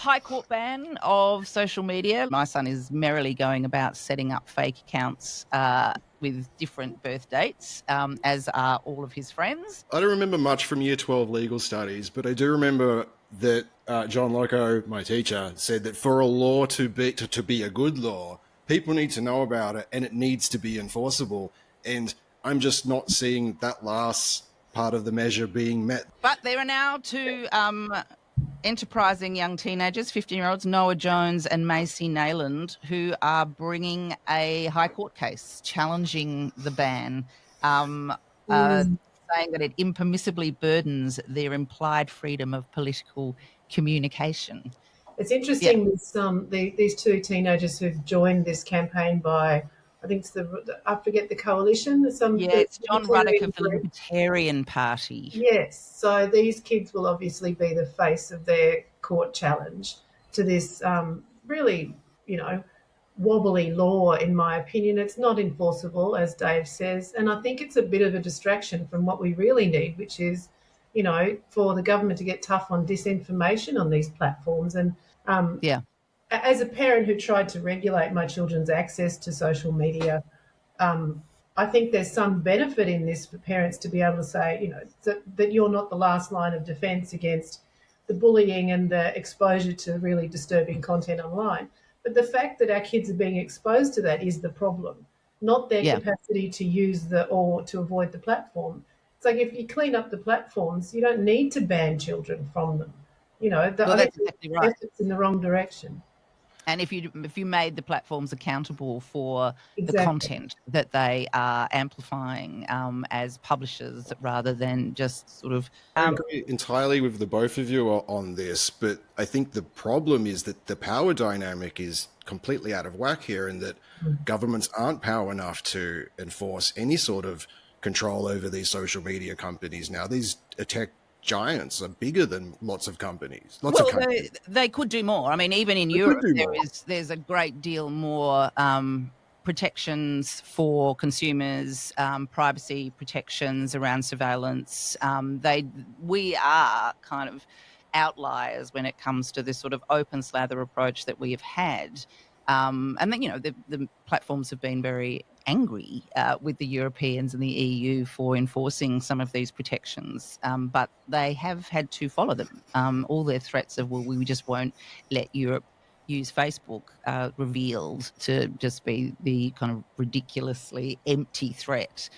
High court ban of social media. My son is merrily going about setting up fake accounts with different birth dates, as are all of his friends. I don't remember much from Year 12 legal studies, but I do remember that John Loco, my teacher, said that for a law to be a good law, people need to know about it and it needs to be enforceable. And I'm just not seeing that last part of the measure being met. But there are now two enterprising young teenagers, 15-year-olds, Noah Jones and Macy Nayland, who are bringing a high court case challenging the ban, saying that it impermissibly burdens their implied freedom of political communication. It's interesting with these two teenagers who've joined this campaign by, I think it's I forget the coalition. It's John Ruddock of the Libertarian Party. Yes, so these kids will obviously be the face of their court challenge to this really, wobbly law, in my opinion. It's not enforceable, as Dave says, and I think it's a bit of a distraction from what we really need, which is, for the government to get tough on disinformation on these platforms. And as a parent who tried to regulate my children's access to social media, I think there's some benefit in this for parents to be able to say, that you're not the last line of defence against the bullying and the exposure to really disturbing content online. But the fact that our kids are being exposed to that is the problem, not their capacity to use or to avoid the platform. It's like if you clean up the platforms, you don't need to ban children from them. That's exactly right. It's in the wrong direction. And if you made the platforms accountable for the content that they are amplifying as publishers, rather than just sort of... I agree entirely with the both of you on this, but I think the problem is that the power dynamic is completely out of whack here, and that governments aren't powerful enough to enforce any sort of control over these social media companies now. These tech giants are bigger than lots of companies. They could do more. I mean, even in Europe, there's a great deal more protections for consumers, privacy protections around surveillance. We are kind of outliers when it comes to this sort of open slather approach that we have had. And then, the platforms have been very angry with the Europeans and the EU for enforcing some of these protections, but they have had to follow them. All their threats of, we just won't let Europe use Facebook, revealed to just be the kind of ridiculously empty threat